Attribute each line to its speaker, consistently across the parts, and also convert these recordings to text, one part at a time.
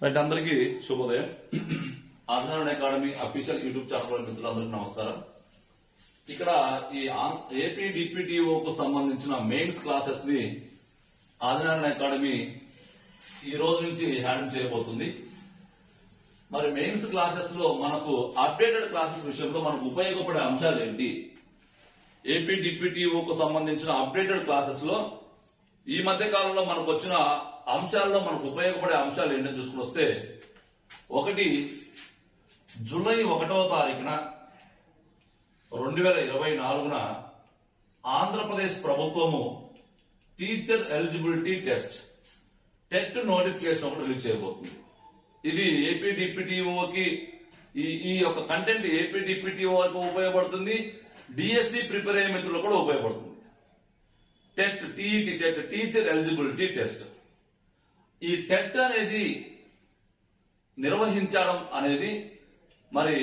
Speaker 1: Right, అందరికీ శుభోదయం. Adinarayana academy official YouTube channel మిత్రులందరికీ నమస్కారం. ఇక్కడ ఈ ఏపీ డిప్యూటీఓకు సంబంధించిన మెయిన్స్ క్లాసెస్ ని ఆదినారాయణ అకాడమీ ఈ రోజు నుంచి హ్యాండిల్ చేయబోతుంది. మరి మెయిన్స్ క్లాసెస్ లో మనకు అప్డేటెడ్ క్లాసెస్ విషయంలో మనకు ఉపయోగపడే అంశాలు ఏంటి, ఏపీ డిప్యూటీఓకు సంబంధించిన అప్డేటెడ్ క్లాసెస్ లో ఈ మధ్య కాలంలో మనకు వచ్చిన అంశాల్లో మనకు ఉపయోగపడే అంశాలు ఏంటో చూసుకుని వస్తే, ఒకటి జూలై 1వ తారీఖున 2024 ఆంధ్రప్రదేశ్ ప్రభుత్వము టీచర్ ఎలిజిబిలిటీ టెట్ నోటిఫికేషన్ ఒకటి రిలీజ్ చేయబోతుంది. ఇది ఏపీ డిప్యూటీఓకి ఈ యొక్క కంటెంట్ ఏపీ డిప్యూటీఓకి ఉపయోగపడుతుంది, డిఎస్సి ప్రిపేర్ అయ్యే మిత్రులకు కూడా ఉపయోగపడుతుంది. TET teacher eligibility test. ఈ టెట్ అనేది నిర్వహించడం అనేది మరి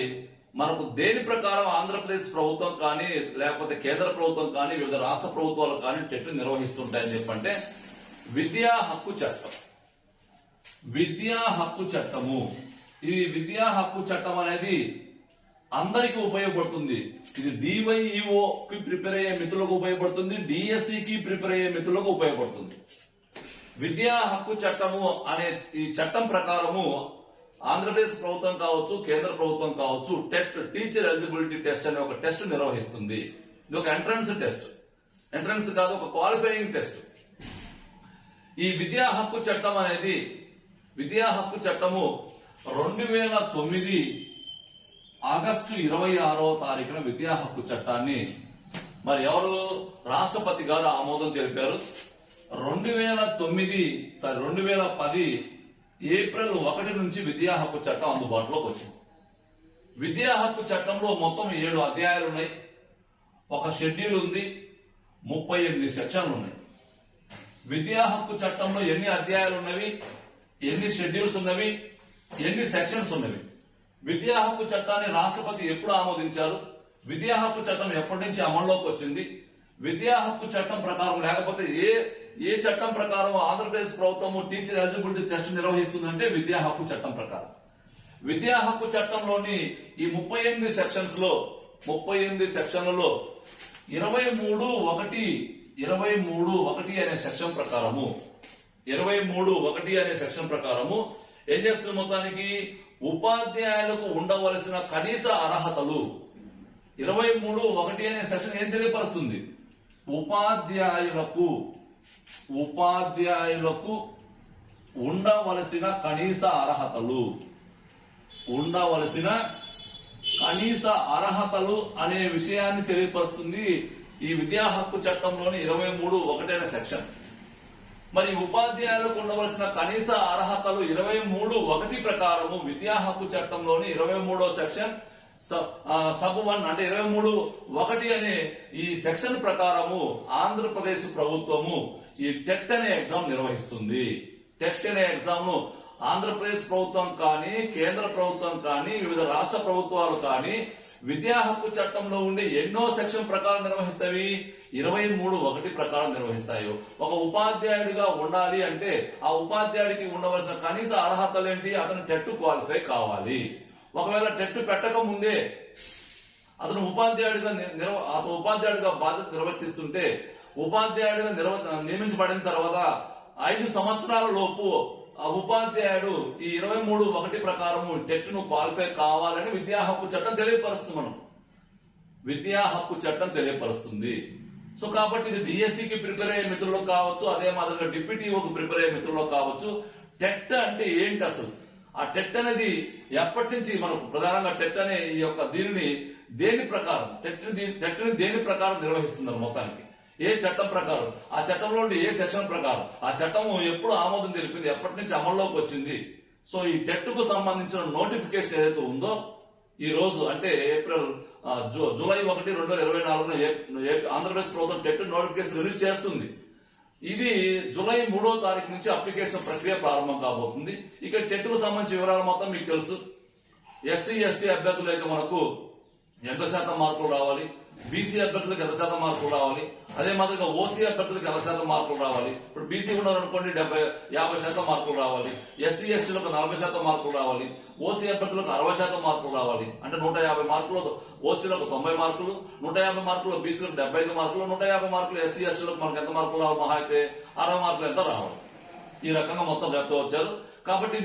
Speaker 1: మనకు దేని ప్రకారం ఆంధ్రప్రదేశ్ ప్రభుత్వం కానీ లేకపోతే కేంద్ర ప్రభుత్వం కానీ వివిధ రాష్ట్ర ప్రభుత్వాలు కానీ టెట్ నిర్వహిస్తుంటాయని చెప్పంటే, విద్యా హక్కు చట్టము. ఈ విద్యా హక్కు చట్టం అనేది అందరికీ ఉపయోగపడుతుంది. ఇది డివైఈఓ కి ప్రిపేర్ అయ్యే మిత్రులకు ఉపయోగపడుతుంది, డిఎస్సికి ప్రిపేర్ అయ్యే మిత్రులకు ఉపయోగపడుతుంది. విద్యా హక్కు చట్టము అనే ఈ చట్టం ప్రకారము ఆంధ్రప్రదేశ్ ప్రభుత్వం కావచ్చు, కేంద్ర ప్రభుత్వం కావచ్చు, టెట్ టీచర్ ఎలిజిబిలిటీ టెస్ట్ అనే ఒక టెస్ట్ నిర్వహిస్తుంది. ఇది ఒక ఎంట్రన్స్ టెస్ట్, ఎంట్రన్స్ కాదు, ఒక క్వాలిఫైయింగ్ టెస్ట్. ఈ విద్యా హక్కు చట్టం అనేది విద్యా హక్కు చట్టము 2009 ఆగస్టు 26వ తారీఖున విద్యా హక్కు చట్టాన్ని మరి ఎవరు రాష్ట్రపతి గారు ఆమోదం తెలిపారు. 2010 ఏప్రిల్ 1 నుంచి విద్యా హక్కు చట్టం అందుబాటులోకి వచ్చింది. విద్యా హక్కు చట్టంలో మొత్తం 7 అధ్యాయాలు ఉన్నాయి, ఒక షెడ్యూల్ ఉంది, 38 సెక్షన్లు ఉన్నాయి. విద్యా హక్కు చట్టంలో ఎన్ని అధ్యాయాలు ఉన్నవి, ఎన్ని షెడ్యూల్స్ ఉన్నవి, ఎన్ని సెక్షన్స్ ఉన్నవి, విద్యా హక్కు చట్టాన్ని రాష్ట్రపతి ఎప్పుడు ఆమోదించారు, విద్యా హక్కు చట్టం ఎప్పటి నుంచి అమల్లోకి వచ్చింది, విద్యా హక్కు చట్టం ప్రకారం లేకపోతే ఏ చట్టం ప్రకారం ఆంధ్రప్రదేశ్ ప్రభుత్వము టీచర్ ఎలిజిబిలిటీ టెస్ట్ నిర్వహిస్తుందంటే విద్యా హక్కు చట్టం ప్రకారం. విద్యా హక్కు చట్టంలోని ఈ 38 సెక్షన్లలో 23(1) అనే సెక్షన్ ప్రకారము 23(1) అనే సెక్షన్ ప్రకారము ఏం చేస్తుంది, మొత్తానికి ఉపాధ్యాయులకు ఉండవలసిన కనీస అర్హతలు 23(1) అనే సెక్షన్ ఏం తెలియపరుస్తుంది, ఉపాధ్యాయులకు ఉండవలసిన కనీస అర్హతలు అనే విషయాన్ని తెలియపరుస్తుంది ఈ విద్యా హక్కు చట్టంలోని 23(1) అనే సెక్షన్. మరి ఉపాధ్యాయులకు ఉండవలసిన కనీస అర్హతలు 23(1) ప్రకారము విద్యా హక్కు చట్టంలోని 23వ సెక్షన్ సబ్ 1 అంటే 23(1) అనే ఈ సెక్షన్ ప్రకారము ఆంధ్రప్రదేశ్ ప్రభుత్వము ఈ టెట్ అనే ఎగ్జామ్ నిర్వహిస్తుంది. టెట్ అనే ఎగ్జామ్ ను ఆంధ్రప్రదేశ్ ప్రభుత్వం కానీ కేంద్ర ప్రభుత్వం కానీ వివిధ రాష్ట్ర ప్రభుత్వాలు కానీ విద్యా హక్కు చట్టంలో ఉండే ఎన్నో సెక్షన్ ప్రకారం నిర్వహిస్తాయి, 23(1) ప్రకారం నిర్వహిస్తాయి. ఒక ఉపాధ్యాయుడిగా ఉండాలి అంటే ఆ ఉపాధ్యాయుడికి ఉండవలసిన కనీస అర్హతలు ఏంటి, అతను టెట్ క్వాలిఫై కావాలి. ఒకవేళ టెట్ పెట్టక ముందే అతను ఉపాధ్యాయుడిగా బాధ్యత నిర్వర్తిస్తుంటే ఉపాధ్యాయుడిగా నియమించబడిన తర్వాత 5 సంవత్సరాల లోపు ఆ ఉపాధ్యాయుడు ఈ 23(1) ప్రకారము టెట్ ను క్వాలిఫై కావాలని విద్యా హక్కు చట్టం తెలియపరుస్తుంది. మనం విద్యా హక్కు చట్టం తెలియపరుస్తుంది. సో కాబట్టి ఇది డిఎస్సికి ప్రిపేర్ అయ్యే మిత్రులకు కావచ్చు, అదే మాదిరిగా డిప్యూటీఓకి ప్రిపేర్ అయ్యే మిత్రులకు కావచ్చు. టెట్ అంటే ఏంటి అసలు, ఆ టెట్ అనేది ఎప్పటి నుంచి మనకు ప్రధానంగా టెట్ అనే ఈ యొక్క దీనిని దేని ప్రకారం టెట్ని దేని ప్రకారం నిర్వహిస్తున్నారు, మొత్తానికి ఏ చట్టం ప్రకారం, ఆ చట్టంలో ఏ సెక్షన్ ప్రకారం, ఆ చట్టం ఎప్పుడు ఆమోదం తెలిపింది, ఎప్పటి నుంచి అమల్లోకి వచ్చింది. సో ఈ టెట్ కు సంబంధించిన నోటిఫికేషన్ ఏదైతే ఉందో ఈ రోజు అంటే జూలై 1, 2024 ఆంధ్రప్రదేశ్ ప్రభుత్వం టెట్ నోటిఫికేషన్ రిలీజ్ చేస్తుంది. ఇది జూలై 3వ తారీఖు నుంచి అప్లికేషన్ ప్రక్రియ ప్రారంభం కాబోతుంది. ఇక టెట్ కు సంబంధించిన వివరాలు మొత్తం మీకు తెలుసు. ఎస్సీ ఎస్టీ అభ్యర్థులు అయితే మనకు ఎంత శాతం మార్కులు రావాలి, బీసీ అభ్యర్థులకు 100% మార్కులు రావాలి. అదే మాదిరిగా ఓసీ అభ్యర్థులకు 100% మార్కులు రావాలి. ఇప్పుడు బీసీ ఉన్నారనుకోండి 50% మార్కులు రావాలి. ఎస్సీ ఎస్టీలకు 40% మార్కులు రావాలి. ఓసీ అభ్యర్థులకు 60% మార్కులు రావాలి. అంటే 150 మార్కులు ఓసీలకు 90 మార్కులు, 150 మార్కులు బీసీలకు 75 మార్కులు, 150 మార్కులు ఎస్సీ ఎస్టీలకు మనకు ఎంత మార్కులు రావాలి? మహా అయితే 60 మార్కులు ఎంత రావాలి. ఈ రకంగా మొత్తం చెప్తూ వచ్చారు. కాబట్టి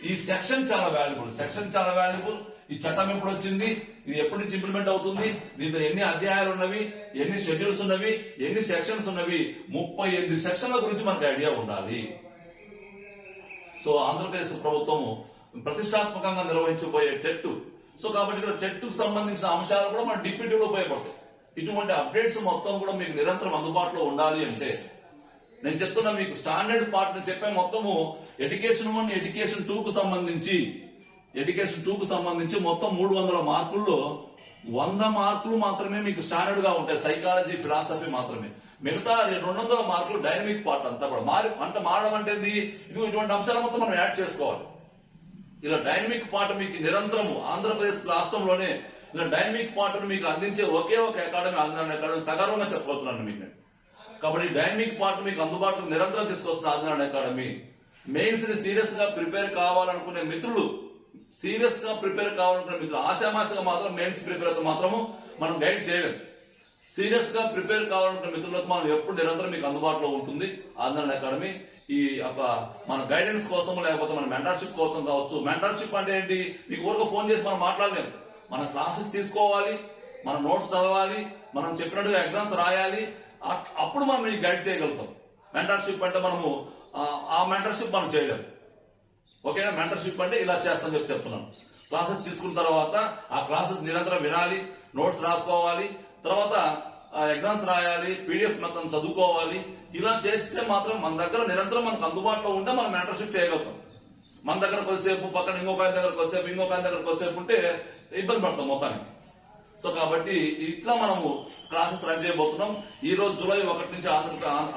Speaker 1: ఈ సెక్షన్ చాలా వాల్యుబుల్. ఈ చట్టం ఎప్పుడు వచ్చింది, ఇది ఎప్పటి నుంచి ఇంప్లిమెంట్ అవుతుంది, దీంట్లో ఎన్ని అధ్యాయాలు ఉన్నవి, ఎన్ని షెడ్యూల్స్ ఉన్నవి, ఎన్ని సెక్షన్స్ ఉన్నవి, 38 సెక్షన్ల గురించి మనకు ఐడియా ఉండాలి. సో ఆంధ్రప్రదేశ్ ప్రభుత్వము ప్రతిష్టాత్మకంగా నిర్వహించబోయే టెట్. సో కాబట్టి ఇక్కడ టెట్ కు సంబంధించిన అంశాలు కూడా మన డిప్యూటీలో ఉపయోగపడతాయి. ఇటువంటి అప్డేట్స్ మొత్తం కూడా మీకు నిరంతరం అందుబాటులో ఉండాలి అంటే నేను చెప్తున్నా, మీకు స్టాండర్డ్ పార్ట్ చెప్పే మొత్తము ఎడ్యుకేషన్ 1, ఎడ్యుకేషన్ 2 కు సంబంధించి మొత్తం 300 మార్కుల్లో 100 మార్కులు మాత్రమే మీకు స్టాండర్డ్ గా ఉంటాయి. సైకాలజీ, ఫిలాసఫీ మాత్రమే. మిగతా 200 మార్కులు డైనమిక్ పార్ట్ అంతా కూడా మారడం అంటే ఇటువంటి అంశాలు మొత్తం మనం యాడ్ చేసుకోవాలి. ఇలా డైనమిక్ పార్ట్ మీకు నిరంతరము ఆంధ్రప్రదేశ్ రాష్ట్రంలోనే ఇలా డైనమిక్ పార్ట్ మీకు అందించే ఒకే ఒక అకాడమీ ఆంధ్ర అకాడమీ సగర్వంగా చెప్పబోతున్నాను మీకు నేను. కాబట్టి డైనమిక్ పార్ట్ మీకు అందుబాటులో నిరంతరం తీసుకొస్తున్న ఆంధ్ర అకాడమీ. మెయిన్స్ ని సీరియస్ గా ప్రిపేర్ కావాలనుకునే మిత్రులు, ఆశామాషగా మాత్రం మెయిన్స్ ప్రిపేర్ అయితే మాత్రము మనం గైడ్ చేయలేము. సీరియస్ గా ప్రిపేర్ కావాలనుకున్న మిత్రులకు మనం ఎప్పుడు నిరంతరం మీకు అందుబాటులో ఉంటుంది ఆంధ్ర అకాడమీ. ఈ మన గైడెన్స్ కోసం లేకపోతే మన మెంటర్షిప్ కోసం కావచ్చు. మెంటర్షిప్ అంటే ఏంటి? మీకు ఊరికే ఫోన్ చేసి మనం మాట్లాడలేము. మన క్లాసెస్ తీసుకోవాలి, మన నోట్స్ చదవాలి, మనం చెప్పినట్టుగా ఎగ్జామ్స్ రాయాలి. అప్పుడు మనం మీకు గైడ్ చేయగలుగుతాం. మెంటర్షిప్ అంటే మనము ఆ మెంటర్షిప్ మనం చేయలేము. ఓకేనా? మెంటర్షిప్ అంటే ఇలా చేస్తాను చెప్తున్నాను. క్లాసెస్ తీసుకున్న తర్వాత ఆ క్లాసెస్ నిరంతరం వినాలి, నోట్స్ రాసుకోవాలి, తర్వాత ఎగ్జామ్స్ రాయాలి, పీడిఎఫ్ మొత్తం చదువుకోవాలి. ఇలా చేస్తే మాత్రం మన దగ్గర నిరంతరం మనకు అందుబాటులో ఉంటే మనం మెంటర్షిప్ చేయగలుగుతాం. మన దగ్గర కొద్దిసేపు, పక్కన ఇంకొక ఆయన దగ్గర కొద్దిసేపు ఉంటే ఇబ్బంది పడతాం మొత్తానికి. సో కాబట్టి ఇట్లా మనము క్లాసెస్ రన్ చేయబోతున్నాం. ఈ రోజు జూలై 1 నుంచి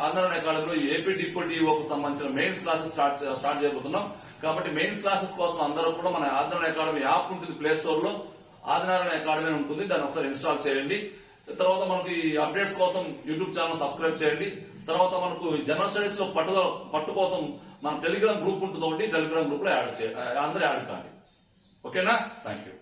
Speaker 1: ఆంధ్ర అకాడమీలో ఏపీ డిప్యూటీఓకు సంబంధించిన మెయిన్స్ క్లాసెస్ స్టార్ట్ చేయబోతున్నాం. కాబట్టి మెయిన్స్ క్లాసెస్ కోసం అందరూ కూడా మన ఆంధ్ర అకాడమీ యాప్ ఉంటుంది, ప్లే స్టోర్ లో ఆదినారాయణ అకాడమీ ఉంటుంది, దాన్ని ఒకసారి ఇన్స్టాల్ చేయండి. తర్వాత మనకు ఈ అప్డేట్స్ కోసం యూట్యూబ్ ఛానల్ సబ్స్క్రైబ్ చేయండి. తర్వాత మనకు జనరల్ స్టడీస్ లో పట్టు కోసం మన టెలిగ్రామ్ గ్రూప్ ఉంటుంది ఒకటి, టెలిగ్రామ్ గ్రూప్ లో అందరూ యాడ్ కాండి. ఓకేనా? Thank you.